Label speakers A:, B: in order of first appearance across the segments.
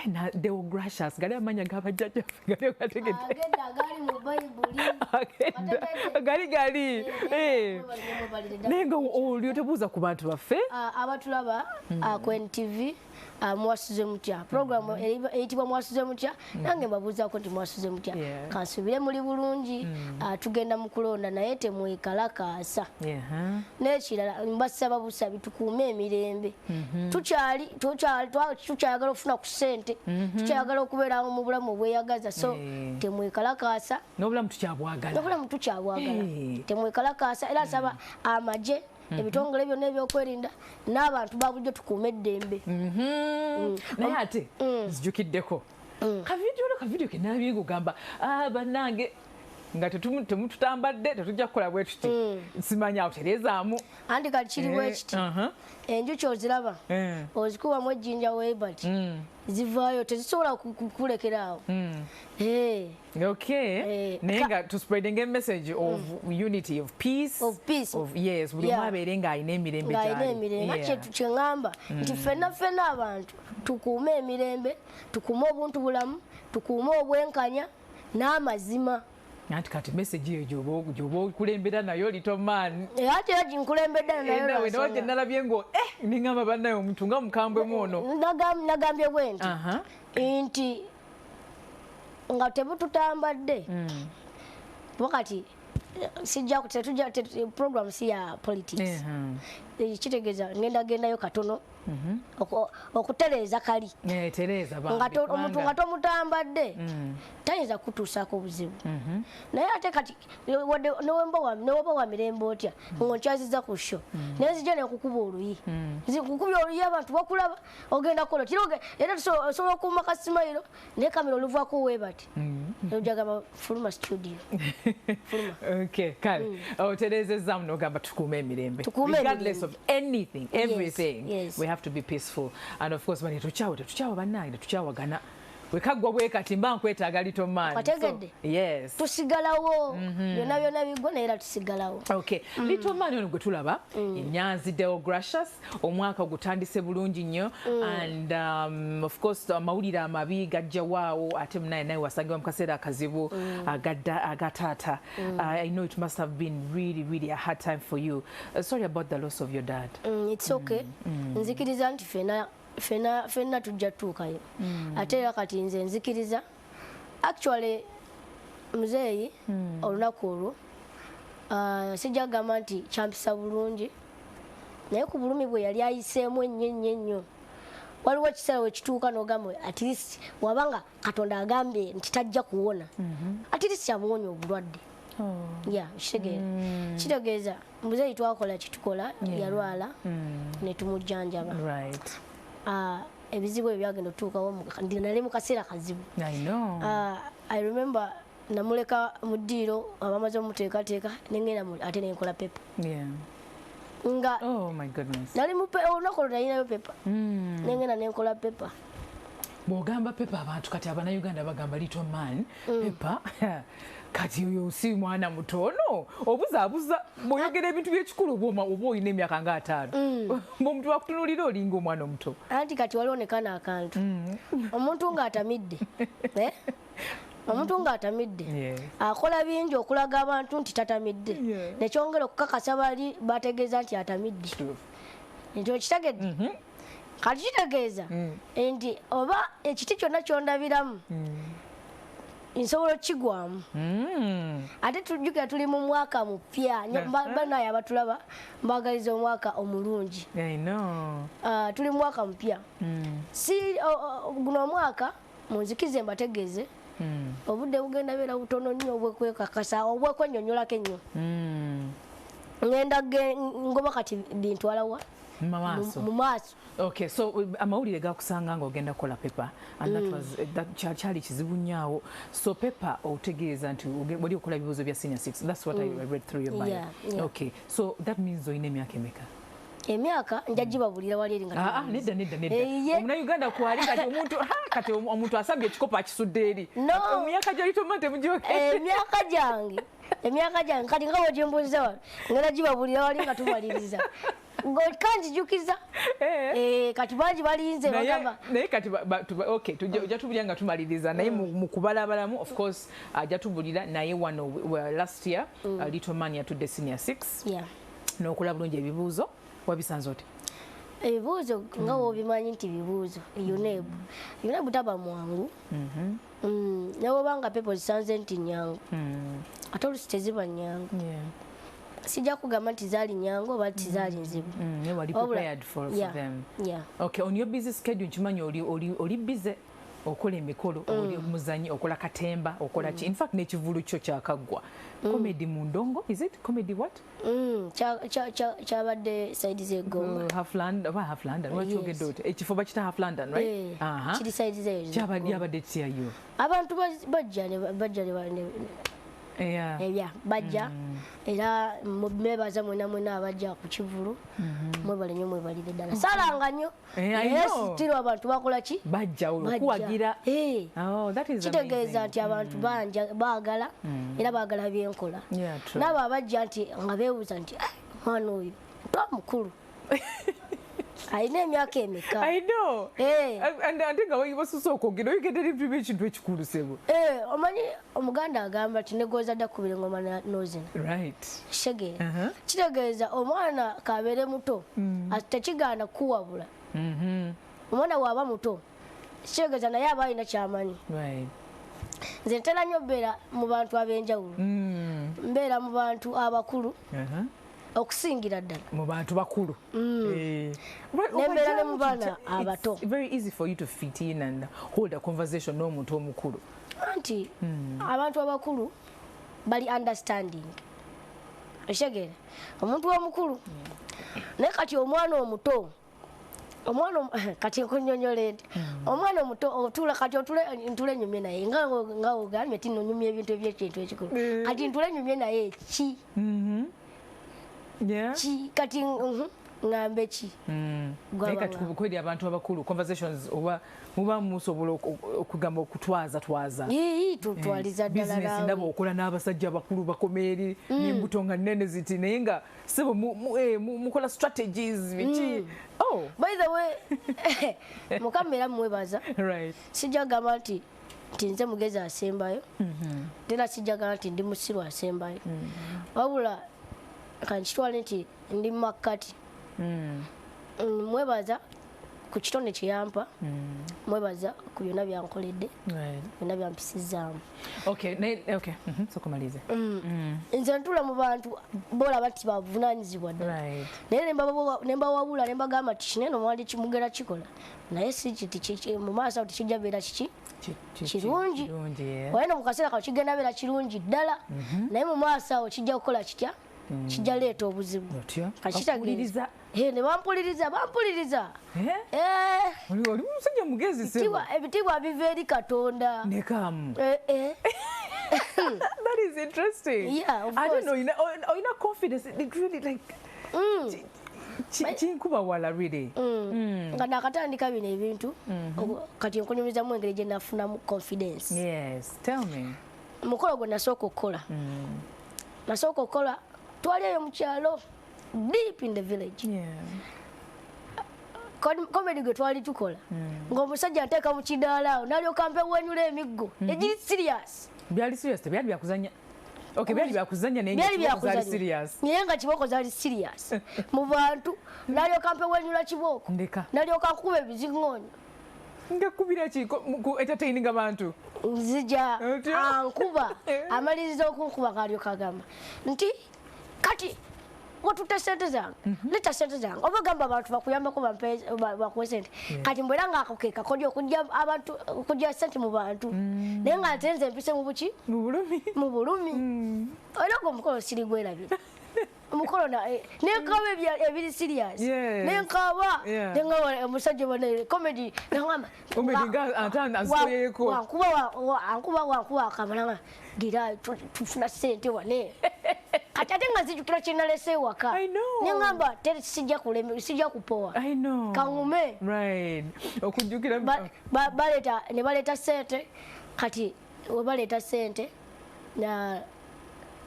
A: na Deogracious gali amanya gabajjaja gali kategete
B: agenda gali mu Bible
A: gali nenga olyo tebuuza ku bantu baffe
B: abatulaba ku NTV Mwasuze Mutya program eyitibwa Mwasuze Mutya nange mbabuuzaako nti Mwasuze Mutya kansubire muli bulungi tugenda mu kulonda naye temwekalakaasa n'ekirala mbasaba busabi tukuume emirembe tukyayagala okufuna ku ssente tukyayagala okubeerawo mu bulamu obweyagaza so temwekalakaasa
A: n'obulamu tukyabwagala
B: temwekalakaasa era nsaba amagye ebitongole byonna ebyokwerinda n'abantu babulijjo tukuume eddembe
A: naye ate nzijukiddeko kavidiyo ke nabye gugamba bannange nga temututambadde tetujja kukola bwe tuti simanya awo tereezaamu
B: anti kati kiri bwe kiti enjuki oziraba ozikubamu ejjinja weebati zivaayo tezisobola kukulekera awo
A: naye nga tuspreading a message of unity of peace yes buli omu abeere ng'alina emirembe
B: gyali kyeŋŋamba nti ffenna abantu tukuume emirembe tukuume obuntu bulamu tukuume obwenkanya n'amazima
A: anti kati message eyo gyoba okulembera nayo Litoman
B: ate era ginkulembedda nayo
A: nawe gye nalabye ngo niŋŋamba bannayo omuntu nga mukambwemu ono
B: nagambye bwe nti nga tebututambadde wakati sijja program si ya politics kitegeeza ngendagendayo katono okutereeza kali omuntu nga tomutambadde tayinza kutuusaako buzibu naye ate kati neweba wa mirembe otya ngonkyaziza ku sho naye nzija nekukuba oluyi kukubya oluyi abantu bakulaba ogenda kola era osobola okuuma kasimayiro naye kamera oluvaako weebati ojagamba fuluma studio
A: kale otereezezaamu nogamba tukuume emirembe regardless of anything everything we have to be peaceful and of course bani tuchawa bannange tuchawagana wekaggwa bwe kati mba nkwetaaga Litoman yes
B: tusigalawo byonna bigwa naye era tusigalawo
A: Litoman ono gwe tulaba Enyanzi Deogracious omwaka ogutandise bulungi nnyo and of course amawulire amabi gajja waawo ate naye wasangibwa mu kaseera akazibu agataata I know it must have been really a hard time for you. Sorry about the loss of your dad.
B: It's okay. Nzikiriza nti fena tujja tuukayo ate era kati nze nzikiriza actually muzeeyi olunaku olwo sijja gamba nti kyampisa bulungi naye ku bulumi bwe yali ayiseemu ennyo waliwo ekiseera wekituuka n'ogamba at least wabanga Katonda agambye nti tajja kuwona at least yamuwonya obulwadde kitegeeza muzeeyi twakola kitukola yalwala ne tumujjanjaba ebizibu ebyagenda otuukawo nali mu kaseera kazibu I remember namuleka mu ddiiro abamaze omuteekateeka nengenda ate nenkola pepa nga nali olunaku olwo nalinayo pepa nengenda nenkola pepa
A: bw'ogamba pepa abantu kati abannayuganda bagamba Litoman pepa kati oyo si mwana mutono obuzaabuza bw'oyogera ebintu by'ekikulu oba olina emyaka nga 5 omuntu wakutunuulira olinga omwana omuto
B: anti kati waliwo nekana akantu omuntu ng'atamidde akola bingi okulaga abantu nti tatamidde nekyongera okukakasa bali bategeeza nti atamidde ekyo kitegedde kati kitegeeza nti oba ekiti kyonna kyondabiramu nsobola okigwamu ate tujjukira tuli mu mwaka mupya banaye abatulaba mbagaliza omwaka omulungi tuli mu mwaka mupya si guno omwaka munzikize mbategeeze obudde bugenda beera butono nnyo obwekwekakasa obwekwennyonnyolako ennyo ngenda ngoba kati bintwalawa mu maaso
A: okay so amawulire gakusanga ng'ogenda kukola pepa and that kyali kizibu nnyawo so pepa otegeeza nti oli okola ebibuuzo bya senior 6 that's what I read through your bio okay so that means oyina emyaka emeka
B: emyaka njagibabulira wali eringa
A: nedda omunayuganda kwali kati omuntu asambye ekikopo akisudde eri emyaka gya Litoman temugiyoke
B: emyaka gyange kati nga wegyembuuza wano ngenda gibabulira wali nga tumaliriza kanjijukiza kati bangi balinze bagamba
A: naye kati okay tujja tubulya nga tumaliriza naye mu kubalabalamu of course ajja tubulira naye wano last year Litoman yatudde senior 6 n'okola bulungi ebibuuzo wabisanze oti
B: ebibuuzo nga wobimanyi nti bibuuzo yunebu taba mwangu nebobanga pepo zisanze nti nyangu ate olusi teziba nyangu sijja kugamba nti zaali nyangu oba tizaali nzibu
A: wali prepared for them. Okay, on your busy schedule nkimanyi oli busy okola emikolo oli muzanyi okola katemba okola ki in fact n'ekivulu kyo kyakaggwa comedy mu ndongo is it comedy what
B: kyabadde side zegomba
A: half London wakyogedde oti ekifo bakita half London right
B: kiri side zeyo
A: kyabadde kiyayo
B: abantu bajja bajja era mebaza mwena abajja ku kivulu mwebale nnyo mwebalire ddala salanga nnyo sitiro abantu bakola ki
A: bajja okuwagira
B: kitegeeza nti abantu baagala era baagala byenkola nabo abajja nti nga beebuuza nti mwana oyo twa mukulu alina emyaka emeka
A: ate nga basusa okwogera oyigendera ebintu ekintu ekikulu sebo
B: omanyi omuganda agamba ti negooza dda kubira engoma nozina shegeera kitegeeza omwana kabeere muto tekiganda kuwabula omwana waaba muto kitegeeza naye aba alina kyamanyi nze ntera nnyo mbeera mu bantu ab'enjawulo mbeera mu bantu abakulu okusingira ddala
A: mu bantu bakulu
B: nembeera ne mu baana abato.
A: It's very easy for you to fit in and hold a conversation n'omuntu omukulu
B: anti abantu abakulu bali understanding ekitegeera omuntu omukulu naye kati omwana omuto kati nkunyonyole nti omwana omuto otula kati ntule nyumye naye nga ogambye ti nonyumya ebintu ebyekintu ekikulu kati ntule nyumye naye ki kati ngambe ki
A: naye kati kweri abantu abakulu conversations oba muba musobola okugamba okutwaza
B: tutwaliza ddala
A: business ndaba okola n'abasajja abakulu bakomeeri n'embuto nga nnene ziti naye nga sebo mukola strategies biki
B: by the way mukama era mwebaza sijja gamba nti nze mugezi asembayo tera sijja gamba nti ndi musiru asembayo wabula kankitwale nti ndi makkati mwebaza ku kitone kyeyampa mwebaza ku byonna byankoledde byonna byampisizaamu
A: sokomalize
B: nze ntula mu bantu boolaba nti bavunaanyizibwa ddala naye nembawabula nembagamba nti kinene omwali kimugera kikola naye si kiti mu maaso awo tekijja beera kiki kirungi waye no mu kaseera kawo kigenda beera kirungi ddala naye mu maaso awo kijja kukola kitya kijja leeta obuzibu kakitegeeza ne bampuliriza
A: oli musajja mugezi sebo
B: ebitiibwa biva eri Katonda
A: nekamu that is interesting.
B: I
A: don't know ina confidence it really like kinkuba wala really
B: nga nakatandika bino ebintu kati nkunyumizamu engeri gye nafunamu confidence.
A: Yes, tell me.
B: Mukolo gwe nasooka okukola twali eyo mu kyalo deep in the village. Comedy gwe twali tukola ng'omusajja ateeka mu kidaala awo n'alyoka mpewenyula emiggo egiri serious.
A: Byali serious tebyali byakuzanya. Okay, byali byakuzanya naye byali serious.
B: Naye nga kibooko zaali serious mu bantu n'alyoka mpewenyula kibooko n'alyoka nkuba ebiziŋŋoonyo.
A: Ngakubira ki ku entertaining abantu?
B: Nzija ankuba amaliriza okunkuba ng'alyoka agamba nti kati watuta sente zange leta sente zange oba gamba abantu bakuyambako bakuwe sente kati mbwera ng'akokeeka kodi okujja sente mu bantu naye nga ate nze mpise mu buki mu bulumi era gwe omukolo siri gwerabira omukolo nenkaba ebiri serious nenkaba nenga omusajja bone comedy nangamba wankuba akamalanga gira tufuna sente wane kati ate nga zijjukira kye nalese ewaka neŋŋamba tere sijja kupowa kaŋume
A: okujjukira
B: ne baleeta sente kati we baleeta sente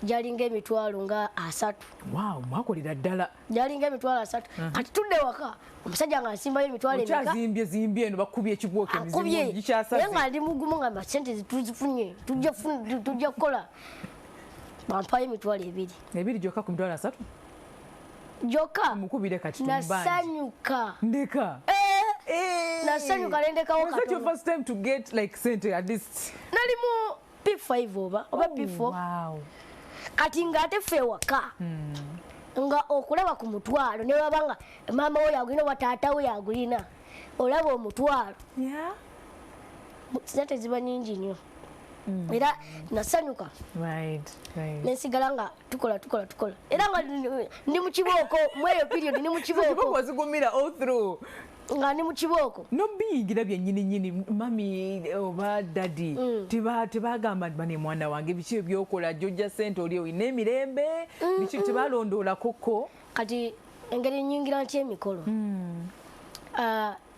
B: jalinga emitwalo nga 3.
A: Wow, mwakolera ddala.
B: Jalinga emitwalo 3. Kati tudde waka omusajja nga nsimbayo emitwalo emeka.
A: Okyazimbye eno bakubye ekigwoke emizimu gikyasaze.
B: Naye nga ali mugumu nga sente tuzifunye tujja kukola. Bampayo emitwalo 2.
A: 2 gyokka ku mitwalo 3?
B: Joka
A: mukubire kati tumbanje.
B: Nasanyuka.
A: Ndeka.
B: Nasanyuka lendekawo
A: katono. Was that your first time to get like sente at least?
B: Nali mu P5 oba P4.
A: Wow.
B: Kati nga ate ffe waka. Nga okulaba ku mutwalo ne wabanga mama we yagulina wa taata we yagulina. Olaba omutwalo.
A: Yeah.
B: Sente ziba nyingi nnyo. Era nasanyuka.
A: Right.
B: Nensigala nga tukola. Era nga ndi mu kibooko mweyo period ndi mu kibooko.
A: Kibooko wazigumira all through.
B: Nga ndi mu kibooko.
A: Nobiyingira byennyini mami oba daddy tebagamba bane mwana wange biki ebyokola jjojja sente oli olina emirembe biki tebalondoolakoko.
B: Kati engeri nyingira nti emikolo.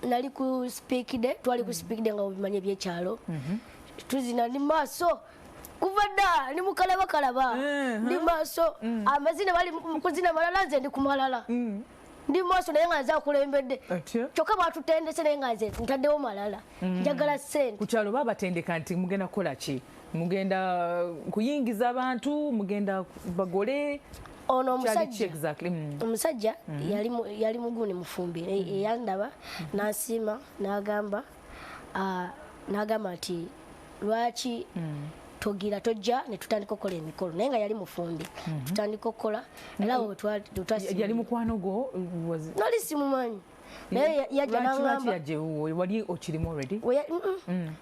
B: Nali ku speak day, twali ku speak day nga obimanye ebyekyalo. Tuzina ndi maaso kuva dda ndi mukalaba ndi maaso amazina bali kuzina malala nze ndi kumalala ndi maaso naye nga nze akulembedde kyokka batutendese naye nga nze ntaddewo malala njagala sente.
A: Ku kyalo babatendeka nti mugenda kukola ki? Mugenda kuyingiza abantu, mugenda bagole?
B: Ono omusajja yali muguni mufumbi eyandaba n'asiima n'agamba nti lwaki tojja ne tutandika okukola emikolo naye nga yali mufumbi tutandika okukola era
A: yali mukwano gwo?
B: Nali simumanyi naye yajja n'angamba
A: wali okirimu already?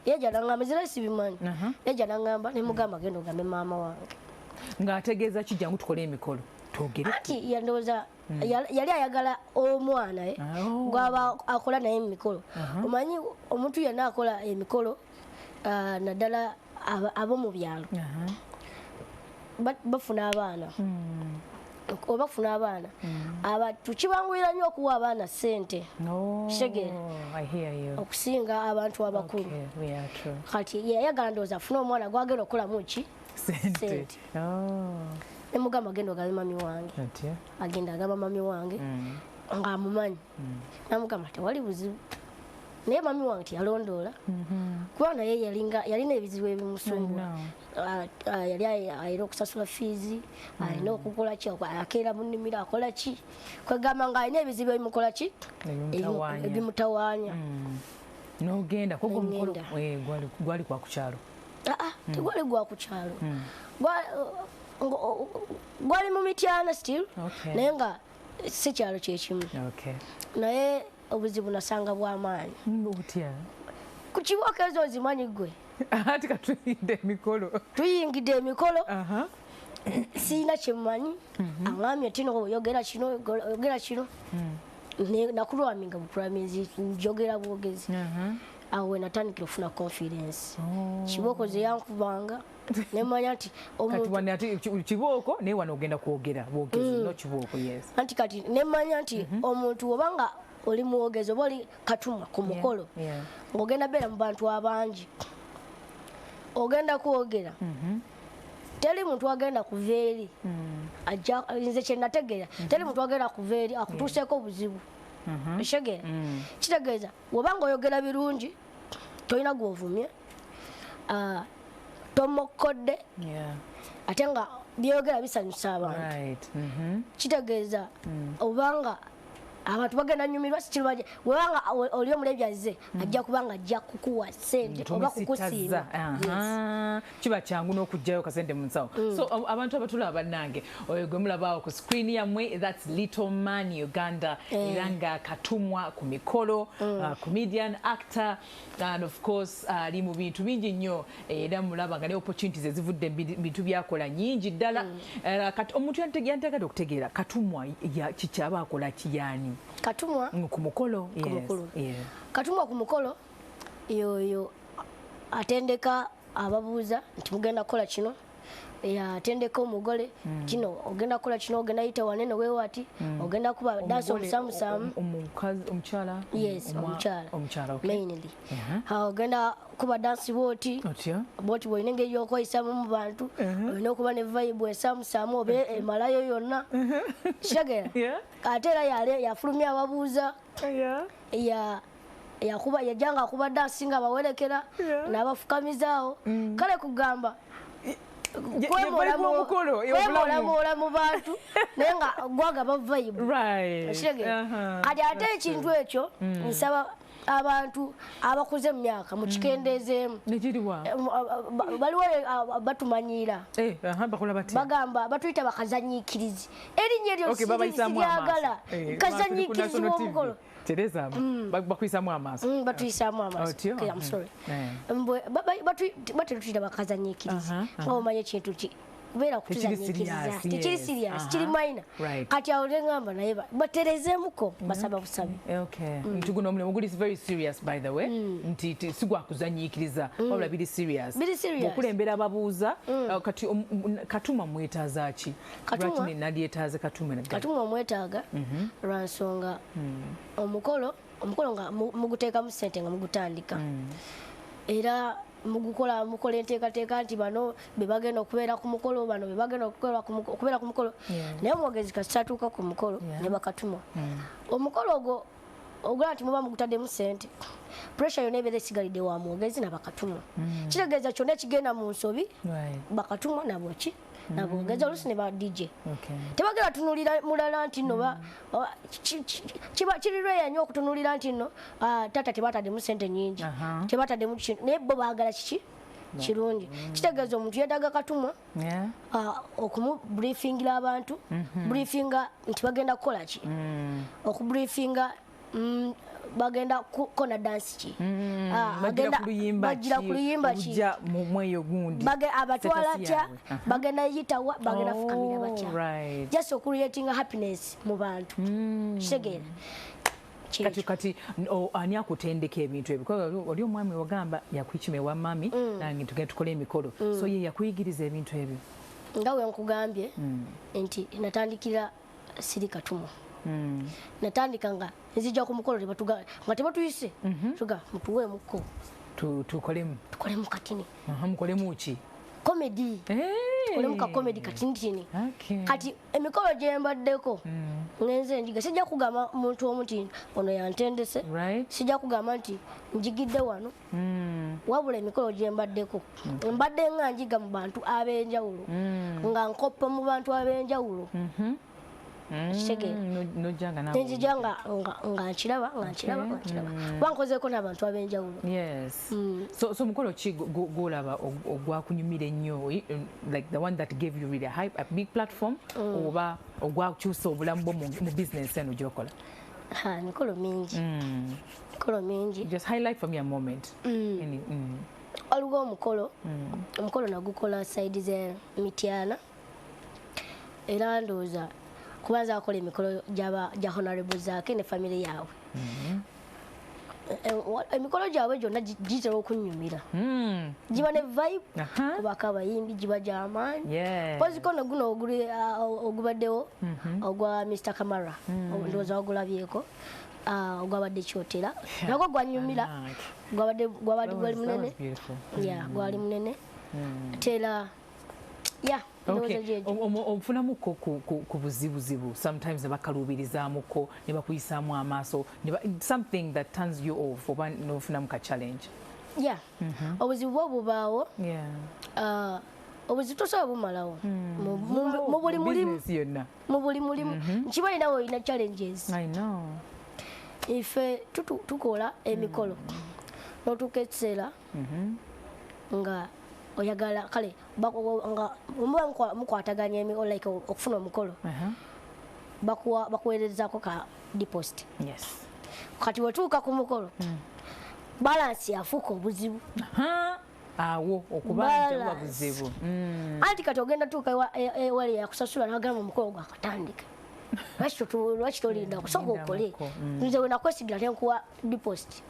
B: Yajja n'angamba nze nali sibimanyi yajja n'angamba ne mugamba genda ogambe maama wange
A: ng'ategeeza ki jangu tukole emikolo twogere
B: ati yandowooza yali ayagala omwana gwaba akola naye emikolo. Omanyi omuntu yenna akola emikolo naddala ab'omu byalo bafuna abaana obafuna abaana tukibanguyira nnyo okuwa abaana ssente kitegeera okusinga abantu abakulu. Kati yayagala ndowooza afune omwana gwagenda okukolamu ki sente. Ne mugamba agenda ogambe mami wange agenda agamba mami wange ng'amumanyi namugamba tewali buzibu naye mami wange tiyalondoola kuba naye yalina ebizibu ebimusumbula. Yali ayina okusasula fiizi alina okukola ki akeera mu nnimiro akola ki kwegamba ng'alina ebizibu ebimukola ki ebimutawaanya.
A: N'ogenda kogomukolo gwali gwa ku kyalo?
B: Tegwali gwa ku kyalo gwali mu Mityana still naye nga si kyalo kyekimu naye obuzibu nasanga bw'amaanyi. Ku kibooko ezo ozimanyi ggwe?
A: Ati tuyingidde
B: emikolo siina kyemumanyi aŋŋambye ati oyogera kino nakulwaminga bukulamizi njogera bwogezi awo we natandikira okufuna confidence. Kibooko ze yankubanga nemanya nti
A: kibooko naye wano ogenda kwogera bwogezi no kibooko.
B: Anti kati nemanya nti omuntu obanga oli muwogezi oba oli katumwa ku mukolo ng'ogenda beera mu bantu abangi ogenda kwogera teri muntu agenda kuva eri nze kyenategeera teri muntu agenda kuva eri akutuuseeko obuzibu ekitegeera kitegeeza wobanga oyogera birungi tolina gw'ovumye tomokkodde ate nga byeyogera bisanyusa abantu kitegeeza obanga abantu bagenda nyumirwa sikirwaje webanga oli omulebya azze ajja kubanga ajja kukuwa sente oba kukusiima
A: kiba kyangu n'okugjayo kasente mu nsawo. So abantu abatulaba bannange gwe mulabaawo ku screen yammwe that's Litoman Uganda era nga katumwa ku mikolo comedian actor and of course ali mu bintu bingi nnyo era mulaba nga ne opportunities ezivudde bintu byakola nyingi ddala. Kati omuntu yantegeera okutegeera katumwa kikyaba akola kiyani
B: katumwa
A: ku mukolo?
B: Katumwa ku mukolo yoyo atendeka ababuuza nti mugenda kukola kino yatendeka omugole kino ogenda kukola kino ogenda yita wanene weewati ogenda kuba dansi omusamusamu
A: omukyala
B: yes
A: omukyala okay
B: mainly ogenda kuba dansi bwoti bwolina engeri yokweisamu mu bantu olina okuba ne vibe esamusamu oba emalayo yonna kitegeera ate era yafulumya ababuuza yakuba yajanga akuba dansi nga bawerekera n'abafukamizawo kale kugamba kwemola mu bantu naye nga gwagaba vibe kati ate ekintu ekyo nsaba abantu abakuze mu myaka mu kikendeezeemu baliwo batumanyira bagamba batuyita bakazanyiikirizi erinnya eryo siryagala kazanyiikirizi w'omukolo
A: Teresa, bakwisamu amaaso.
B: Batwisamu amaaso. Okay, I'm sorry. Batuyita bakazanyiikirizi nga omanye ekintu ki kubeera kutuzanyiikiriza tekiri serious kiri minor kati awo ngamba naye baterezeemuko basaba busabi
A: nti guno omulimu guli very serious by the way nti sigwakuzanyiikiriza wabula biri serious okulembera ababuuza kati katuma mwetaaza ki lwaki nalyetaaze katuma
B: omwetaaga lwansonga omukolo nga muguteekamu ssente nga mugutandika era mukola enteekateeka nti bano be bagenda okubeera ku mukolo bano be bagenda okubeera ku mukolo naye omwogezi kasitatuuka ku mukolo ne bakatuma omukolo ogwo ogula nti muba mugutaddemu ssente pressure yonna ebeera esigalidde wa mwogezi nabakatuma kitegeeza kyonna ekigenda mu nsobi bakatuma nabweki nabwogezi oluusi ne ba DJ tebagenda tunulira mulala nti nno kirirweya nnyo okutunulira nti nno taata tebatademu ssente nnyingi tebatademu kintu naye bo baagala kiki kirungi kitegeeza omuntu yeetaaga katumwa okumubriefingira abantu briefinga nti bagenda kukola ki okubriefinga bagenda kukona dansi ki bagira kuluyimba ki
A: mweyo gundi
B: abatwala tya bagenda yitawa bagenda fukamira batya just okuriyetinga happiness mu bantu kitegeera
A: kati ani akutendeka ebintu ebyo oli omwami wagamba yakwikime wa mami nange tugenda tukole emikolo so ye yakuyigiriza ebintu ebyo
B: nga we nkugambye nti natandikira siri katumwa natandika nga nzija ku mukolo nga tebatuyise tuga mutuweemuko tukolemu katini
A: mukolemu ki
B: komedi tukolemu ka komedi katinitini kati emikolo gye mbaddeko ngenze njiga sijja kugamba muntu omu nti ono yantendese sijja kugamba nti njigidde wano wabula emikolo gye mbaddeko mbadde nga njiga mu bantu ab'enjawulo nga nkoppa mu bantu ab'enjawulo nzija nga nkiraba bankozeeko n'abantu ab'enjawulo
A: so mukolo ki gwolaba ogwakunyumira ennyo like the one that gave you really a big platform oba ogwakyusa obulamu bwo mu business eno gyokola
B: mikolo mingi
A: just highlight for me a moment
B: waliwo omukolo nagukola side ze Mityana era ndowooza kubanza akola emikolo gya honorable zaake ne family yaabwe emikolo gyabwe gyonna gitera okunyumira giba ne vibe kubaka abayimbi giba gy'amaanyi pozikono guno ogubaddewo ogwa Mr. Kamara ndowooza wagulabyeko ogwabadde kyotera nagwo gwanyumira gwali munene gwali munene tera
A: ofunamuko ku buzibuzibu sometimes ne bakaluubirizamuko ne bakuyisaamu amaaso something that turns you off oba nofunamu ka challenge
B: obuzibu bwo bubaawo obuzibu tosobola bumalawo mu buli mulimu nkimanyi nawe olina challenges ife tukola emikolo n'otuuka ekiseera nga oyagala kale nga mukwataganya like okufuna omukolo bakuweerezaako ka deposit kati wetuuka ku mukolo balansi yafuuka obuzibu
A: awo okubanja buzibu
B: anti kati ogenda tuuka ewali yakusasula nagamba omukolo gwakatandika lwaki tolinda kusooka okole nze we nakwesigira tenkuwa deposit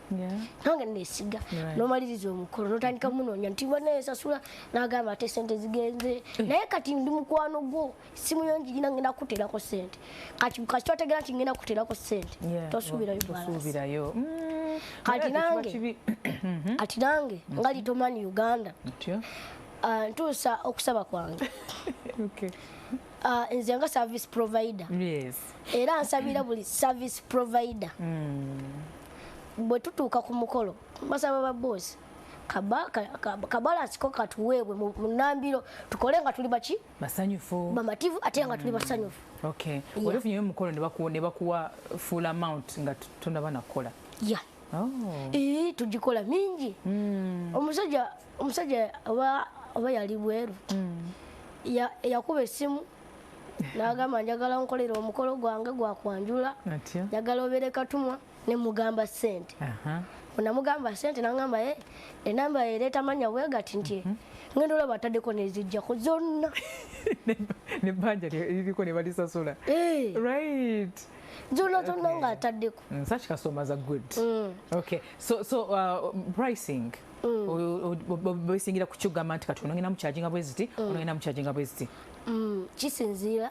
B: nange nesiga nomaliriza omukolo notandika munoonya nti banesasula nagamba ate sente zigenze naye kati ndi mukwano gwo simu yo njirina ngenda kuterako sente kati twategera nti ngenda kuterako sente tosuubirayo kati nange nga Litoman Uganda ntuusa okusaba kwange nze nga service provider era nsabira buli service provider bwe tutuuka ku mukolo basaba babosi kabalansi ko katuweebwe mu nnambiro tukole nga tuli baki bamativu ate nga tuli basanyufu
A: olefunyeyo mukolo ne bakuwa full amount nga tonaba nakola
B: tugikola mingi omusajja oba yali bweru yakuba essimu nagamba njagala nkolera omukolo gwange gwakwanjula njagala obeere katumwa nemugamba sente namugamba sente nagamba enamba ereeta manya bwegati nti ngenda olaba ataddeko nezijjako zonna
A: nebanja liriko ne balisasula
B: zonna nga ataddeko
A: such customers are good so pricing obesingira kukyugamba nti kati onogenda mukyajinga bweziti onogenda mukyajinga bweziti
B: kisinziira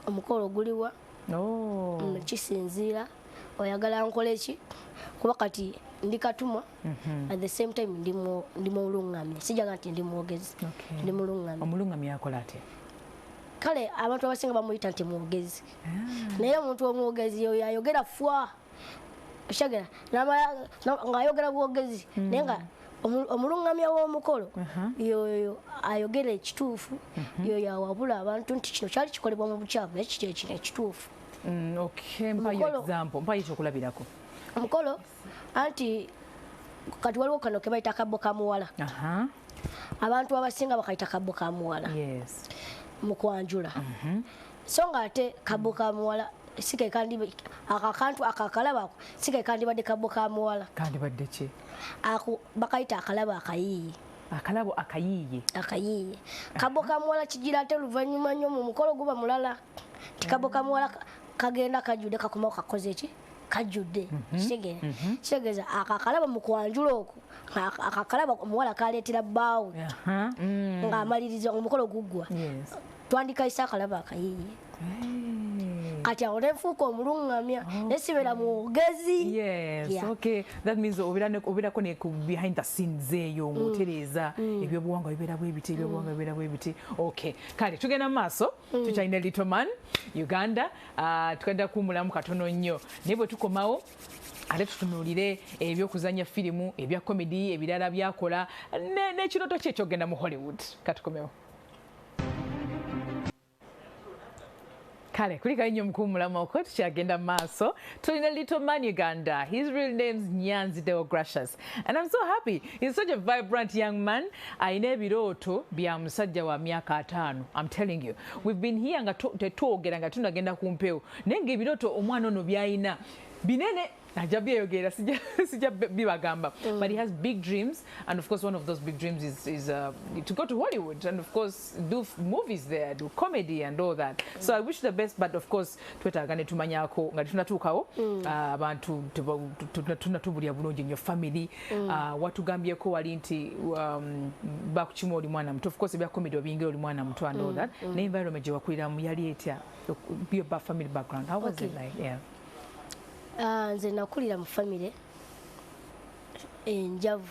B: omukolo guliwa kisinziira oyagala nkole ki kuba kati ndi katumwa at the same time ndi mulungamye sijaga nti ndi mwogezi ndi mulungamye
A: omulungamye akola atya
B: kale abantu abasinga bamuyita nti mwogezi naye omuntu omwogezi oyo ayogera fwa shagera ng'ayogera bwogezi naye nga omulungamya w'omukolo yoyo ayogera ekituufu yoyo awabula abantu nti kino kyali kikolebwa mu bukyafu naye kiti ekino ekituufu
A: mpayo ekyokulabirako
B: omukolo anti kati waliwo kano ke bayita akabbo ka muwala abantu abasinga bakayita kabbo ka muwala mu kwanjula so nga ate kabbo ka muwala akakantu akakalabako sikekandibadde kabbo ka muwala
A: kandibadde ki
B: bakayita akalabo akayiiye
A: akalabo akayiiye
B: kabbo ka muwala kigira ate oluvannyuma nnyo mu mukolo guba mulala ti kabbo ka muwala kagenda kajjudde kakomawo kakoze ki kajjudde kitegeeza akakalaba mu kwanjula okwo akakalaba omuwala kaleetera bbaawe ng'amaliriza omukolo guggwa twandikayisa akalaba akayiiye kati awo nenfuuka omulungamya nesibeera mwogezi
A: that means obeerako ne behind the scenes eyo ng'otereeza ebyobuwangwa bibeera bwebiti ebyobuwangwa bibeera bwebiti kale tugenda mu maaso tukyalina Litoman Uganda tugenda kuwumulamu katono nnyo naye bwe tukomawo ate tutunuulire ebyokuzanya firimu ebya komedi ebirala byakola n'ekirooto kye ekyogenda mu Hollywood katukomewo kale kulikayo nnyo mukuwumulamu okwo tukyagenda mu maaso tulina Litoman Uganda. His real name's Nyanzi Deogracious and I'm so happy. He's such a vibrant young man. Ayina ebirooto bya musajja wa myaka 5. I'm telling you, we've been here nga tetwogera nga tunagenda ku mpewo naye ng'ebirooto omwana ono byayina binene ajja byeyogera sijja bibagamba but he has big dreams and of course one of those big dreams is to go to Hollywood and of course do movies there, do comedy and all that. So I wish the best but of course twetaaga ne tumanyako nga tunatuukawo abantu tunatubulya bulungi nnyo family watugambyeko wali nti bakukima oli mwana muto of course ebya comedy obiyingira oli mwana muto and all that ne environment gye wakuliramu yali etya your family background how was it like?
B: Nze nakulira mu family enjavu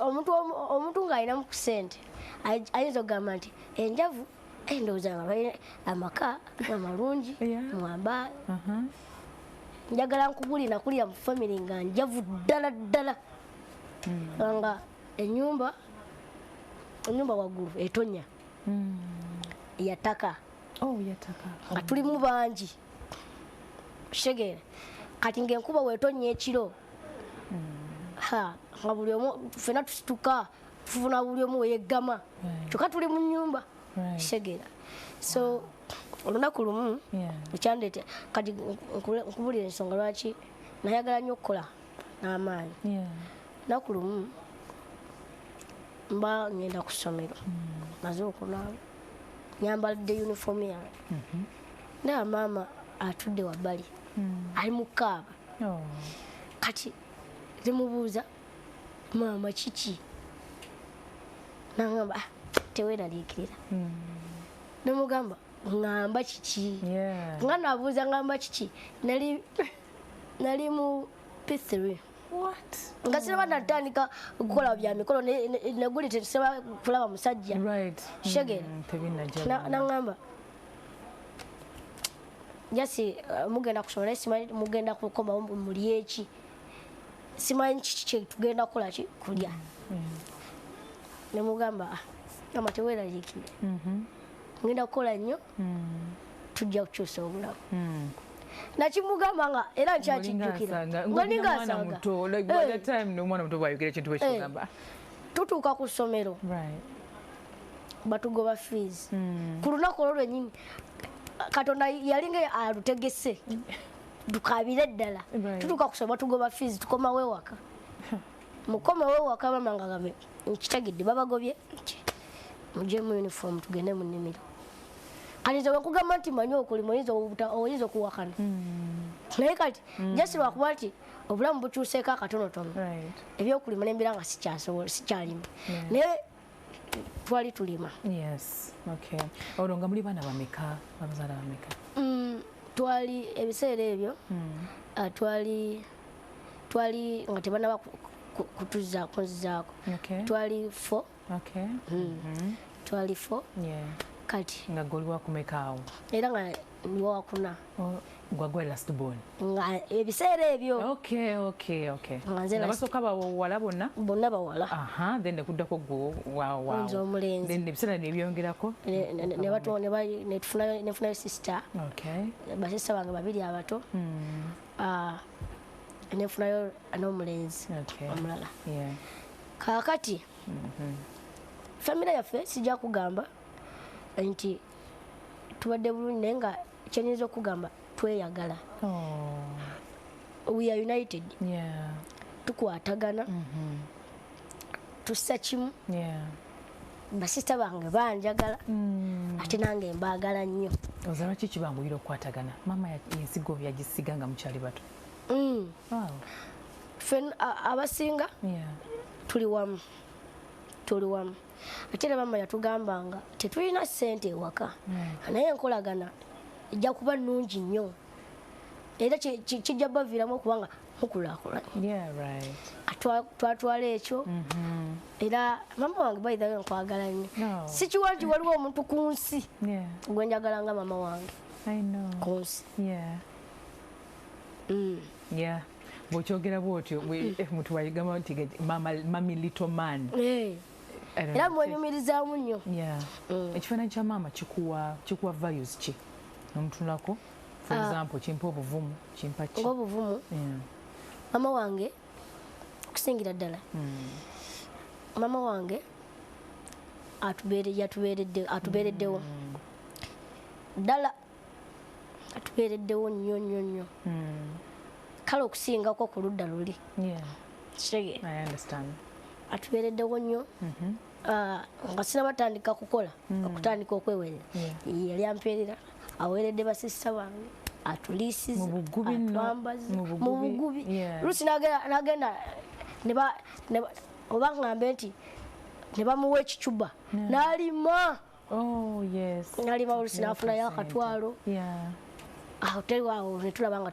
B: omuntu ng'alina mu kusente ayinza okugamba nti enjavu endowooza nga amaka amalungi mwamba njagala nkubuli nakulira mu family nga njavu ddala ddala nga ennyumba waggulu etonya yataka nga tulimu bangi shegere kati ng'enkuba weetonya ekiro nga buli omu ffena tusituka tufuna buli omu weyeggama kyokka tuli mu nnyumba shegera so olunaku lumu ekyandeeta kati nkubulira ensonga lwaki nayagala nnyo okukola n'amaanyi lunaku lumu mba ngenda ku ssomero maze okunaaba nyambalidde uniform yange naye maama atudde wabbali ali mu kaaba kati zimubuuza maama kiki nangamba teweeraliikirira nemugamba ngamba kiki nga nabuuza ngamba kiki nali mu P3 nga sinaba natandika okukola bya mikolo neguli tesaba kulaba musajja shegera nangamba jasi mugenda kusoma naye simanyi mugenda kukomawo muli eki simanyi kiki kyetugenda kukola ki kulya nemugamba ama teweeraliikire ngenda kukola nnyo tujja kukyusa obulamu nakimugamba nga era nkyakijjukira nga ningasanga tutuuka ku ssomero batugoba fees ku lunaku olwo lwennyini Katonda yalinga alutegese tukabire ddala tutuuka kusoma tugoba fees tukomawo ewaka mukomawo ewaka bamanga gabe nkitegedde babagobye mujje mu uniform tugende mu nnimiro kati nze bakugamba nti manyi okulima oyinza okuwakana naye kati jasi lwakuba nti obulamu bukyuseeko akatonotono ebyokulima nembira nga sikyalima naye twali tulima
A: olwo nga muli baana bameka bamuzaala bameka
B: twali ebiseera ebyo twali nga tebanaba kutuzaako twali 4 twali 4 kati
A: nga goli wakumeka awo
B: era nga niwo wakuna
A: gwagwe last born
B: nga ebiseera ebyo
A: nga basooka bawala
B: bonna bawala
A: then nekuddako
B: nze omulenzi
A: then ebiseera nebyongerako
B: nefunayo sister basista bange babiri abato nefunayo n'omulenzi omulala kaakati famire yaffe sijja kugamba nti tubadde bulungi naye nga kyenyinza okugamba tweyagala we are united tukwatagana tussa kimu basista bange banjagala ate nange mbaagala nnyo
A: ozalwa ki kibanguyira okukwatagana maama ensigo yagisiga nga mukyali bato
B: ffe abasinga tuli wamu ate era maama yatugambanga tetulina ssente ewaka naye enkolagana ejja kuba nnungi nnyo era kijja baviiramu okubanga mukulaakulanye twatwala ekyo era maama wange bayithaga nkwagala nnyo si kiwa nti waliwo omuntu ku nsi gwe njagala nga maama wange ku nsi
A: bw'okyogera bwotyo mutu wayigamba nti mami Litoman
B: era mwenyumirizaamu nnyo
A: ekifaananyi kya maama kikuwa values ki nomutunulako for example kimpa obuvumu kimpa ki
B: ng'obuvumu maama wange okusingira ddala maama wange atubeereddewo ddala atubeereddewo nnyo kale okusingako ku ludda luli atubeereddewo nnyo nga sinabatandika kukola okutandika okwewerera yali ampeerera aweeredde basista bange atuliisiza atwambaza mu bugubi lusi nagenda oba ngambe nti ne bamuwa ekicuba n'alima n'alima olusi n'afunayo akatwalo aho teri waawo ne tulaba nga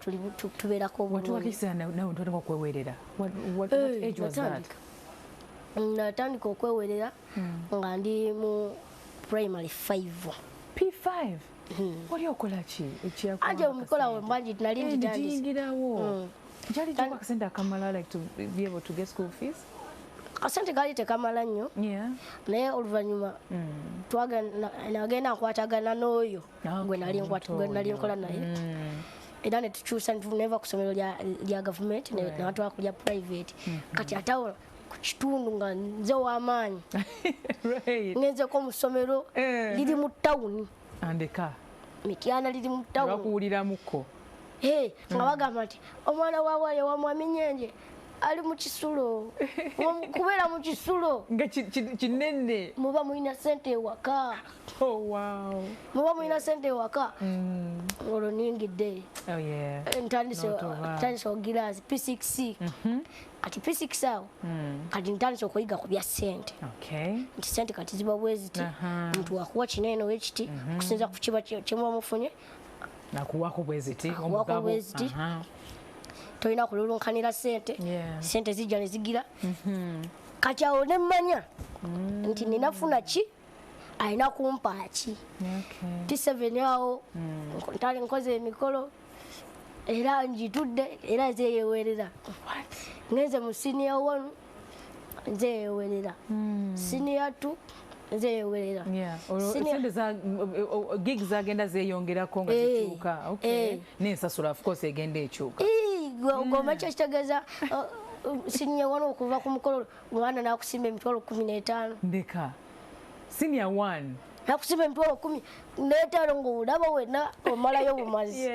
B: tubeerako obulungi natandika okwewerera nga ndi mu primary 5
A: P5 wali okola ki
B: anje omukolawo mbanji nali
A: nditandisirawo jali tuba akasente akamala like to be able to get school fees
B: akasente kali tekamala nnyo naye oluvannyuma nagenda nkwatagana n'oyo gwe nali nkola naye era ne tukyusa neva ku ssomero lya gavumenti nebatwala ku lya private kati atawo ku kitundu nga nze w'amaanyi ngenzeko mu ssomero liri mu tawuni
A: andeka
B: mityana liri mu tawuni
A: bakuwuliramuko
B: nga bagamba nti omwana waawaayo wa mwami Nyenje ali mu kisulo kubeera mu kisulo
A: nga kinene
B: muba mulina ssente ewaka. Muba mulina ssente ewaka olwo ningidde ntandise ogirazi P6 kati P6 awo kati ntandise okuyiga ku bya ssente nti ssente kati ziba bweziti muntu wakuwa kinene wekiti okusinza ku kiba kyemuba mufunye
A: nakuwako bweziti
B: tolina kululunkanira ssente ssente zijja ne zigira kati awo ne mmanya nti ninafuna ki alina kumpa ki P7 awo ntali nkoze emikolo era njitudde era zeyewerera ngenze mu senior 1 zeyewerera senior 2 zeyewerera
A: sente za gigs zagenda zeyongerako nga zikyuka n'ensasula of course egenda ekyuka
B: goma kyakitegeeza senior 1 okuva ku mukolo omwana nakusimba emitwalo 15
A: ndeka senior 1
B: nakusimba emitwalo 15 ng'olaba wena omalayo bumazi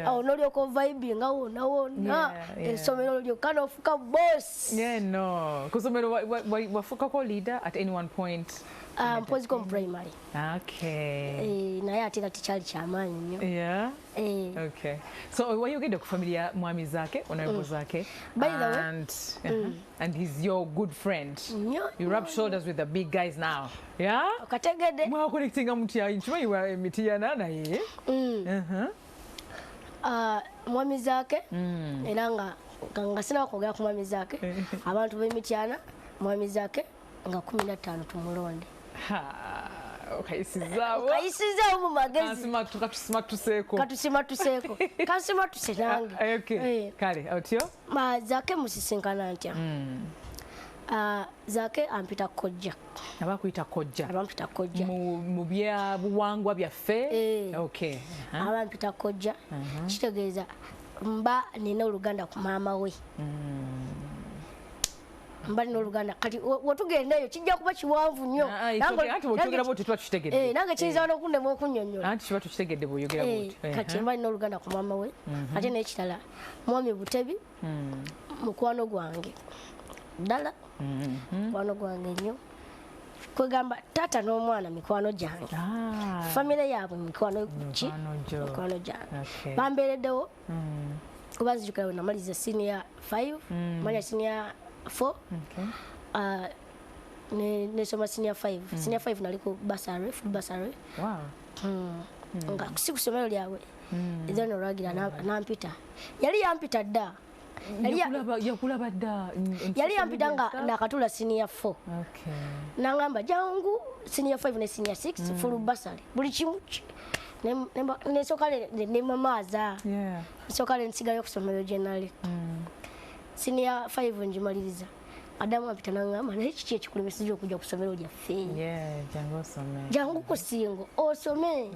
B: awo n'olyoka ovibinga wona essomero lyokka n'ofuuka boss.
A: No ku ssomero wafuukako leader at any one point?
B: Mpoziko mu primary. Naye ate nga tekyali kyamaanyi nnyo.
A: Okay. So wayogedde ku family ya mwami zaake honorable zaake and he's your good friend. You rub shoulders with the big guys now.
B: Okategedde
A: mwakolektinga mutya nkimanyi emitiyana naye
B: mwami zaake era nga sinaba kwogera ku mwami zaake abantu b'emityana mwami zaake nga 15 tumulonde okayisizaawo mu magezi katusimatuseeko kansimatuse nange
A: kale otyo
B: zaake musisinkana ntya zaake ampita kojja
A: abakuyita kojja
B: abampita kojja
A: mu byabuwangwa byaffe
B: abampita kojja kitegeeza mba nina oluganda ku maama we mba nina oluganda kati wetugendeeyo kijja kuba kiwanvu nnyo nange kiyinza n'okundema okunnyonnyola kati mba nina oluganda ku maama we ate n'ekirala mwami Butebi mukwano gwange ddala mukwano gwange nnyo kwegamba taata n'omwana mikwano gyange famire yaabwe mikwano gyange bambeereddewo kuba nzijukira we namaliza senior 5 manya senior 4 nesoma senior 5 senior 5 nali ku basari full basari nga si ku ssomero lyabwe then olwagira nampita yali yampita dda
A: yakulaba dda
B: yali yampita nga nakatula senior 4 nangamba jangu senior 5 ne senior 6 full basari buli kimu nesooka nemamaaza nsooka nsigayo ku ssomero generali senior 5 ngimaliriza adamu ampita nangamba naye kiki ekikulemeseza okujja ku ssomero lyaffe jangu ku singo osome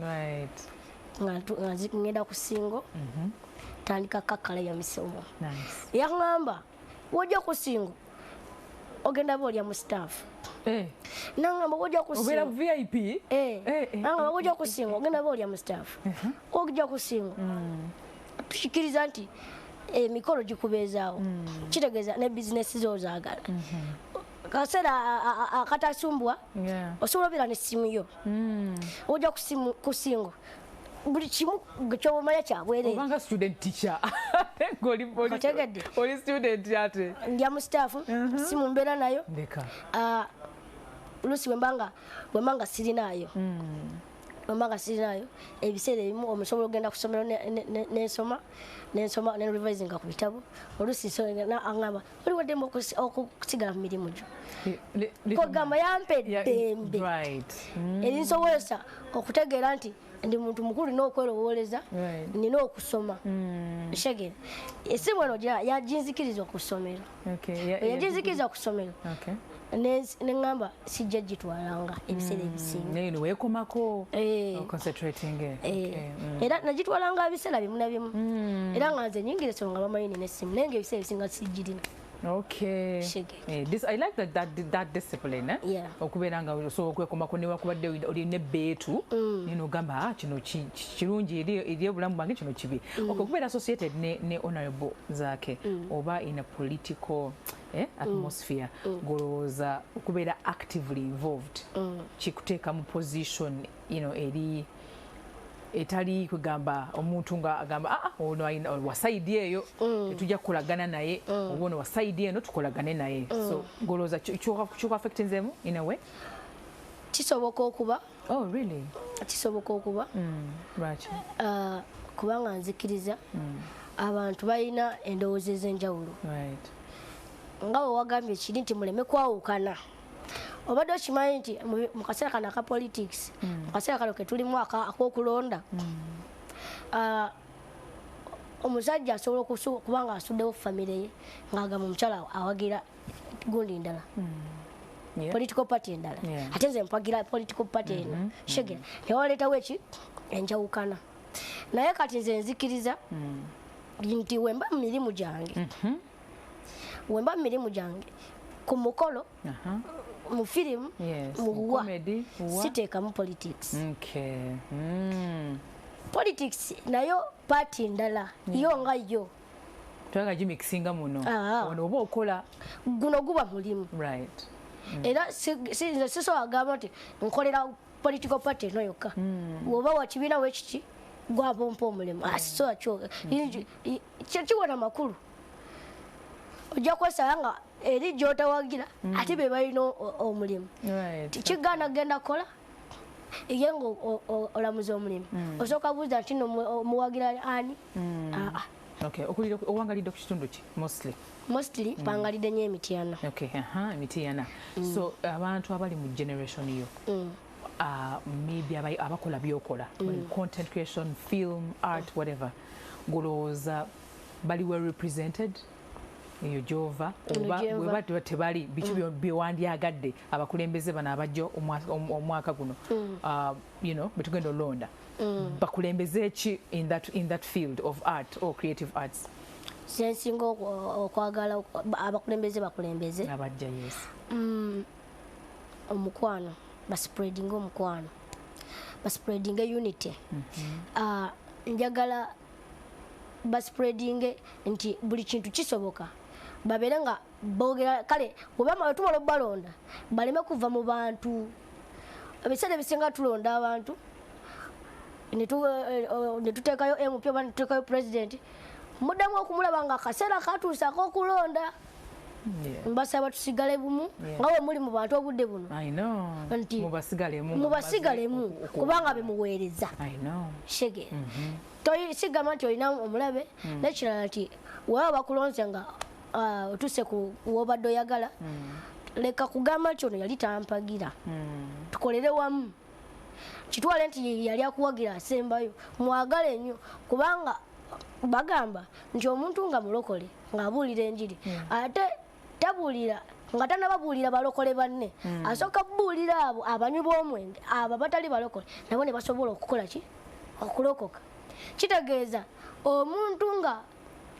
B: nga ngenda ku singo tandika kakala ya misomo yaŋŋamba wojja ku singo ogenda boolya mu staff nangamba wojja ku
A: singo VIP
B: nangamba wojja ku singo ogenda boolya mu staff ojja ku singo tukikiriza nti emikolo gikubeezaawo kitegeeza ne bizinesi zoozaagala kaseera akatasumbwa osobola obeera n'essimu yo ojja ku singo buli kimu kyobamanya kyabwereere
A: obanga student teacher
B: otegedde
A: oli student ate
B: ndya mu staff simu mbeera nayo oluusi bwembanga sirinaayo ebiseera ebimu omusobola ogenda ku ssomero nensoma nerevisinga ku bitabo oluusi aŋŋamba oli waddemu okusigala mu mirimu gyo kwegamba yampeddembe erinsobozesa okutegeera nti ndi muntu mukulu nina okwerowooleza nina okusoma shegere esimu eno yaginzikiriza ku ssomero yaginzikiriza ku ssomero neŋŋamba sijja gitwalanga ebiseera ebisinga
A: weekomako
B: era nagitwalanga ebiseera bimu na bimu era nga nze nyingira esonga bamanyi nina essimu naye nga ebiseera ebisinga sigirina
A: Okay. This I like that discipline, eh?
B: Yeah.
A: Okubeera nga so okwekomako ne wakubadde olina ebbeetu nino gamba kino kirungi eri obulamu bwange kino kibi. Okubeera associated ne honorable zake oba in a political atmosphere golowooza okubeera actively involved kikuteeka mu position eri etali kugamba omuntu nga agamba ono wa side eyo tetujja kukolagana naye oba ono wa side eno tukolagane naye so golowooza kyuka affectinzemu in a way
B: kisoboka okuba.
A: Oh really?
B: Kisoboka okuba
A: lwaki?
B: Kubanga nzikiriza abantu balina endowooza ez'enjawulo nga bwe wagambye kiri nti muleme kwawukana. Obadde okimanyi nti mu kaseera kano aka politics mu kaseera kano ke tulimu ak'okulonda omusajja asobola kubanga asuddewo famire ye ng'agamba omukyala awagira gundi ndala political party endala ate nze mpagira political party eno shege newaleetawo enjawukana. Naye kati nze nzikiriza nti wemba mu mirimu gyange ku mukolo mu firimu mu siteekamu politics. Politics nayo party ndala yo nga yo
A: twaga gimikisinga muno ono oba okola
B: guno guba mulimu era siso agamba nti nkolera political party eno yokka oba wakibiina wekiki gwabompa omulimu asiso akyoga kiwona makulu ojja kwesala nga eri gyotawagira ate be balina omulimu tikigaana genda kola ye nga olamuza omulimu osooka buuza nti muwagira ani.
A: owangalidde ku kitundu ki
B: mostly pangalidde nnyo emityana.
A: emityana so abantu abali mu generation yo maybe abakola byokola content creation, film, art, whatever golowooza bali well represented eyo gyova oba weba tebali biki byewandyagadde abakulembeze bano abajja omwaka guno betugenda olonda bakulembeze ki in that field of art or creative arts?
B: Sensinga okwagala abakulembeze abajja omukwano baspreading unity. Njagala baspreading nti buli kintu kisoboka babeere nga boogera kale obama tumala balonda baleme kuva mu bantu. Ebiseera ebisinga tulonda abantu ne tuteekayo MP oba ne tuteekayo president muddamu okumulaba nga akaseera katuuse ak'okulonda. Mbasaba tusigale bumu nga bwe muli mu bantu obudde buno nti mubasigalemu kubanga bemuweereza shege. Sigamba nti olina omulabe nekirala nti waba bakulonze nga otuse ku wobadde oyagala leka kugamba nti ono yali tampagira tukolere wamu kitwale nti yali akuwagira asembayo mwagale nnyo kubanga bagamba nti omuntu nga mulokole ng'abuulira enjiri ate tabuulira nga tanababuulira balokole banne asooka buulira abo abanywi b'omwenge abo batali balokole nabo ne basobola okukola ki okulokoka. Kitegeeza omuntu nga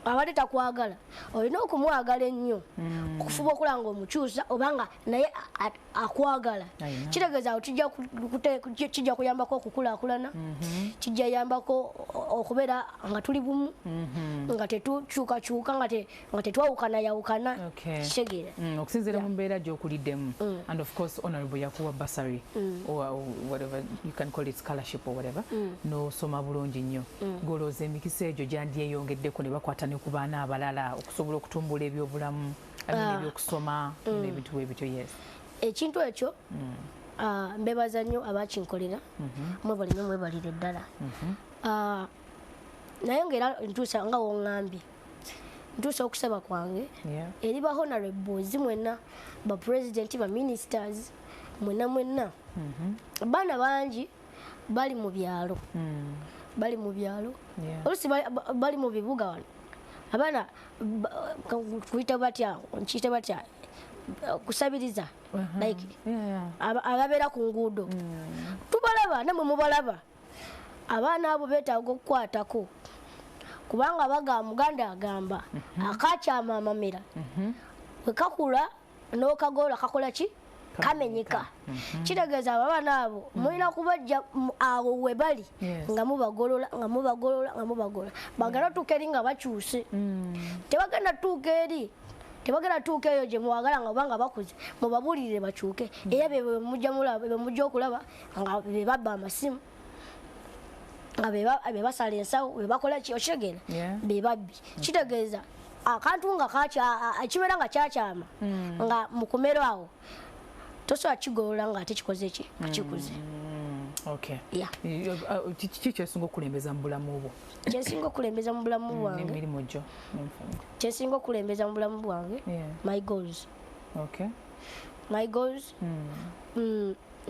B: abadde takwagala olina okumwagala ennyo okufuba okulanga omukyusa obanga naye akwagala. Kitegeeza kijja kuyambako okukulaakulana kijja yambako okubeera nga tuli bumu nga tetukyukakyuka nga tetwawukanayawukana. Kitegeera
A: okusinziira mu mbeera gy'okuliddemu and of course honorable yakuwa bursary or whatever you can call it scholarship or whatever n'osoma bulungi nnyo golowooza emikisa egyo gyandyeyongeddeko ne bakwata ku baana abalala okusobola okutumbula ebyobulamu ebyokusoma ebintu ebityo.
B: Ekintu ekyo mbebaza nnyo abakinkolera mwebalire ddala naye ngaera ntuusa nga woŋŋambye ntuusa okusaba kwange eri ba honorables mwenna ba president ba ministers mwenna abaana bangi bali mu byalo olusi bali mu bibuga wano abaana kuyita batya kusabiriza like ababeera ku nguudo tubalaba namwe mubalaba abaana abo beetaaga okukwatako kubanga muganda agamba akakyama amamera wekakula n'okagoola kakola ki kamenyeka kitegeeza abaana abo mulina kubajja awo we bali nga mubagolola bagala tuuka eri nga bakyuse tebagenda tuuka eyo gye muwagala nga oba nga bakuze mubabuulirire bakyuke era be mujja okulaba nga be babba amasimu nga be basala ensawo be bakola ki okitegeera be babbi kitegeeza akantu nga kibeera nga kyakyama nga mukomero awo tosobola kigolola nga ate kikoze ki akikuze
A: kiki kyesinga okulembeza mu bulamu bwo
B: kyesinga okulembeza mu bulamu bwange
A: emirimu gyo
B: kyesinga okulembeza mu bulamu bwange my goals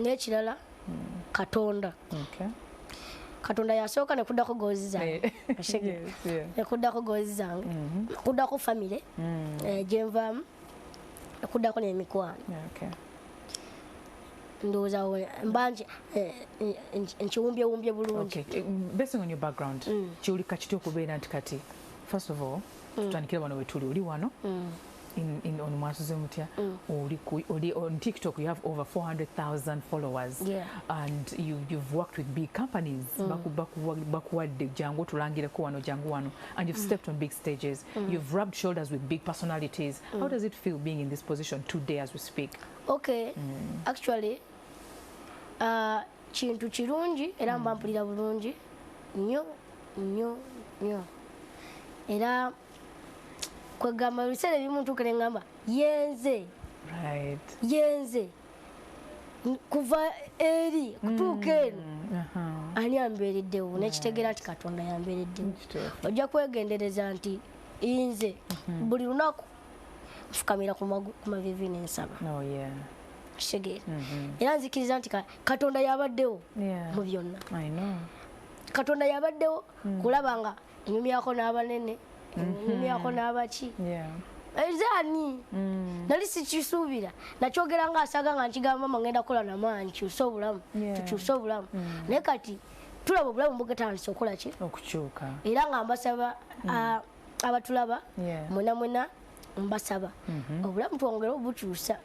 B: n'ekirala katonda yasooka nekuddako goozi zange nekuddako goozi zange nekuddako famire gyenvaamu nekuddako n'emikwano ndowooza mbanje nkiwumbyewumbye bulungi.
A: Based on your background kiwulika kitya okubeera nti kati first of all tutandikire wano wetuli oli wano on Mwasuze Mutya on TikTok you have over 400,000 followers and you've worked with big companies bakuwadde jangu tulangireko wano jangu wano and you've stepped on big stages you've rubbed shoulders with big personalities how does it feel being in this position today as we speak?
B: Actually kintu kirungi era mba mpulira bulungi nnyo era kwegamba biseera ebimu ntuukire ngamba yenze kuva eri kutuuka eno ani ambeereddewo nekitegeera nti Katonda yambeereddewo ojja kwegendereza nti nze buli lunaku nfukamira ku mavivi n'ensaba kitegeera era nzikiriza nti Katonda yabaddewo mu byonna Katonda yabaddewo kulaba nga enyumyako n'abanene enyumyako n'abaki ezaani nali sikisuubira nakyogera nga asaga nga nkigamba mama ngenda kukola namaanyi kyusa obulamu tukyusa obulamu naye kati tulaba obulamu bugetandise okukola ki
A: okukyuka
B: era nga mbasaba abatulaba mwena mbasaba obulamu twongere obukyusa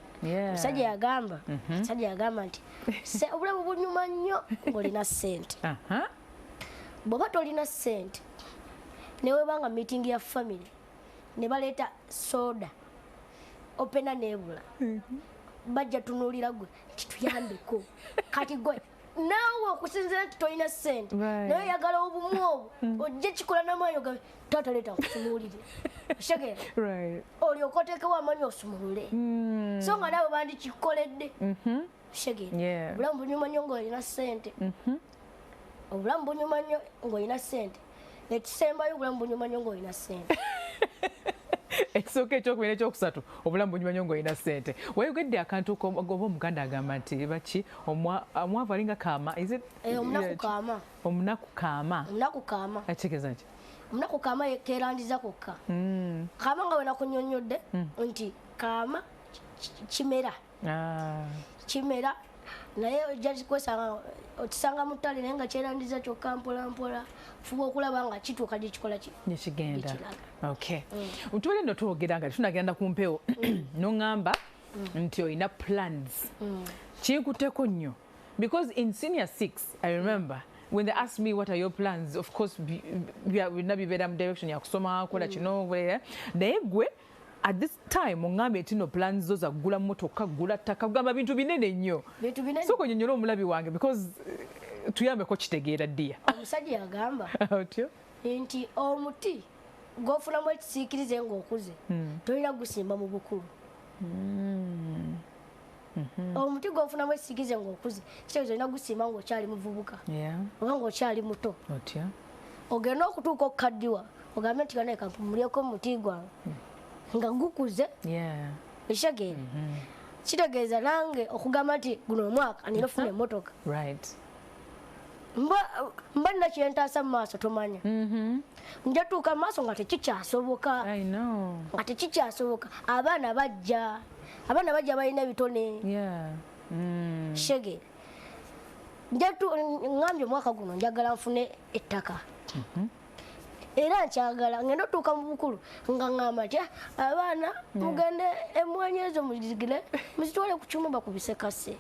B: musajja yagamba nti obulamu bunyuma nnyo ng'olina ssente bw'oba tolina ssente newebanga meeting ya family ne baleeta soda opena nebula bajja tunuulira gwe kituyambeko kati gwe naawe okusinzira nti tolina ssente naye oyagala obumu obwo ojje kikola n'amaanyi ogabe taata leeta nkutunuulire oshegera olyoka oteekewo amaanyi osumulule so nga naawe bandikikoledde oshegera obulamu bunyuma nnyo ng'olina ssente obulamu bunyuma nnyo ng'olina ssente nekisembayo obulamu bunyuma nnyo ng'olina ssente
A: ekisooka ekyokubiri ekyokusatu obulamu bunyuma nnyo ng'olina ssente wayogedde akantu oba omuganda agamba nti baki omwavu alinga kaama omunaku kaama akitegeeza ki omunaku kaama keerandiza kokka kaama nga wenakunyonnyodde nti kaama kimera naye ojja kwesanga okisanga mu ttale naye nga kyerandiza kyokka mpolampola fuba okulaba nga kituuka gye kikola nekigenda tubeere nno twogera nga tunagenda ku mpewo noŋŋamba nti olina plans kinkutteko nnyo because in senior 6 I remember when they asked me what are your plans of course bina bibeera mu direction yakusoma kola kino naye gwe at this time ongambe tino plans zo za kugula motoka kugula ttaka kugamba bintu binene nnyo soko nyonyola omulabi wange because tuyambeko kitegeera ddiya
B: omusajja yagamba nti omuti gw'ofunamu ekisiikirize ng'okuze tolina gusimba mu bukulu omuti gw'ofunamu ekisiikirize ng'okuze kitegeeza olina gusimba ng'okyali muvubuka oba ng'okyali muto ogenda okutuuka okukaddiwa ogambe nti kanaye kampumulyeko omuti gwange nga gukuze ekitegeera kitegeeza nange okugamba nti guno omwaka nina ofuna emmotoka mba nina kyentaasa mu maaso tomanya nja tuuka mu maaso nga tekikyasoboka abaana bajja balina ebitone kitegeera ngambye omwaka guno njagala nfune ettaka era nkyagala ngenda otuuka mu bukulu nga ngamba tya abaana mugende emmwanyi ezo muzigire muzitwale ku kyuma bakubise kase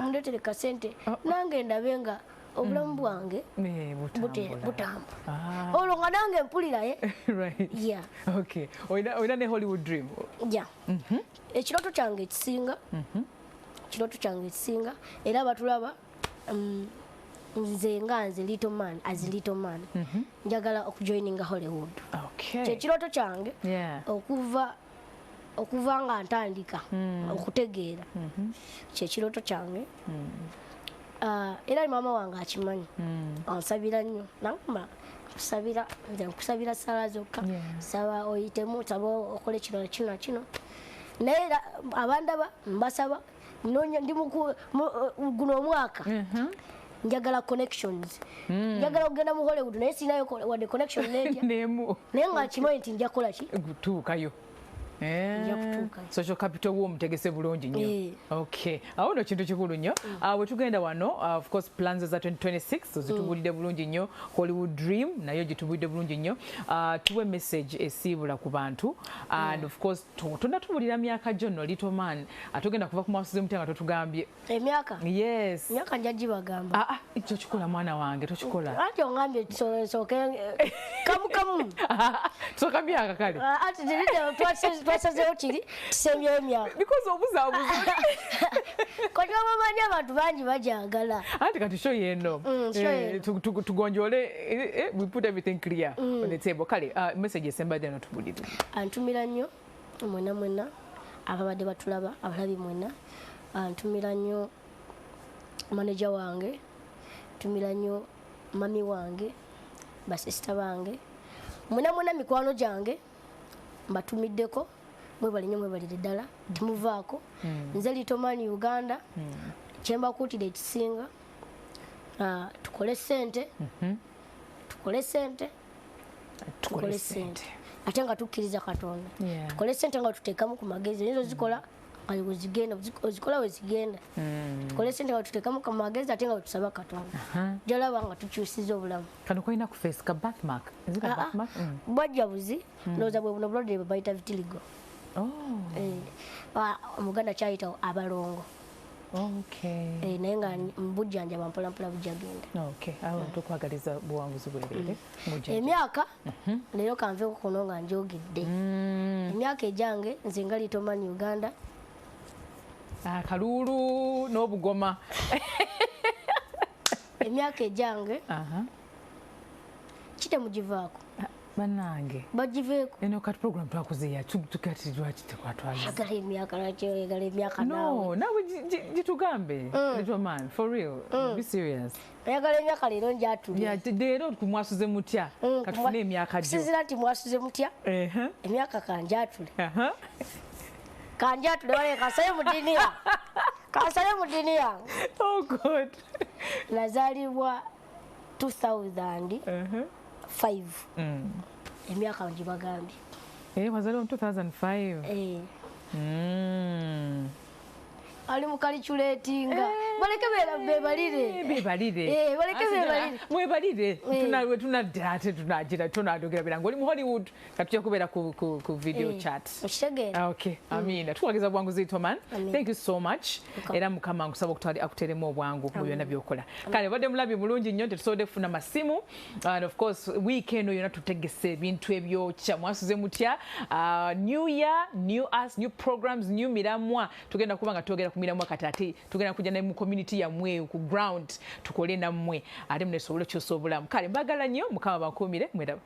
B: mundeetere kasente nange ndabe nga obulamu bwange butambula olwo nga nange mpuliraye
A: olina ne Hollywood dream
B: ekirooto kyange ekisinga era batulaba nze Litoman njagala okujoininga Hollywood kyekirooto kyange okuva nga ntandika okutegeera kyekirooto kyange era mama wange akimanyi ansabira nnyo namba nkusabira sala zokka saba oyitemu saba okole kino naye abandaba mbasaba ndi guno omwaka njagala connections njagala okugenda mu Hollywood naye sinayo wadde connection naye nga akimanyi nti nja kukola ki
A: gutuukayo social capital w'omutegese bulungi nnyo awo nno kintu kikulu nnyo bwe tugenda wano of course plans za 2026 zitubulidde bulungi nnyo Hollywood dream nayo gitubulidde bulungi nnyo tuwe message esiibula ku bantu and of course tonatubulira myaka gyo Litoman atugenda kuva ku Mwasuze Mutya nga totugambye
B: emyaka myaka nja gibagamba
A: ekyo kikola mwana wange tokikola
B: ati ongambye soke kamu
A: soka myaka kale
B: ati twasazeho kiri tusembyeyo emyaka
A: because obuzabuza
B: kati bamanyi abantu bangi bajagala
A: anti kati show yeno tugonjole we put everything clear on the table kale message esembadde natubulire
B: antumira nnyo mwena ababadde batulaba abalabi mwena antumira nnyo manager wange antumira nnyo mami wange basista bange mwena mikwano gyange mbatumiddeko mwebali nnyo mwebalire ddala timuvaako nze Litoman Uganda kyembakuutira ekisinga tukole sente ate nga tukkiriza Katonda tukole sente nga tuteekamu ku magezi nizo zikola ozikola wezigenda tukole sente nga tuteekamu ku magezi ate nga tusaba Katonda gyolaba nga tukyusiza obulamu
A: kano kolina ku face ka birthmark
B: bwajja buzi ndowooza bwe buno bulwadde bwe bayita vitiligo omuganda kyayita abalongo naye nga mbujjanjaba mpolampola bujjagenda
A: awo tukwagaliza buwanguzi bwereere
B: emyaka leero kanveeko kuno nga njogedde emyaka ejange nze nga Litoman Uganda
A: kalulu n'obugoma
B: emyaka ejange kitemugivaako
A: banange
B: bagiveeko
A: eno kati program twakuzeya tukati lwaki tekwatwagala
B: emyaka nakyogala emyaka
A: nawe gitugambe Litoman for real be serious
B: ayagala emyaka leero njatule
A: leero ku Mwasuze Mutya katufune emyaka gyo
B: sizira nti Mwasuze Mutya emyaka kanjatule wale kasaye mudini yange
A: oh god
B: nazalibwa 2005 emyaka ngibagambye
A: wazaliwa 2005
B: ali mukaliculetinga baleke bebalire
A: mwebalire tunadda ate tunadogera biranga oli mu Hollywood katujja kubeera ku video chat
B: okitegeera
A: amina tuwageza bwangu Litoman thank you so much era mukama nkusaba akuteremu obwangu mu byonna byokola kale badde mulabi mulungi nnyo tetusobodde kufuna masimu and of course weekend yonna tutegese ebintu ebyokya Mwasuze Mutya new year new us new programs new miramwa tugenda kuba nga twogera ku miramwa kati ate tugenda kujja ne mu community yamwe ku ground tukole nammwe ate munesobole kyosa obulamu kale mbagala nnyo mukama bakuumire mweraba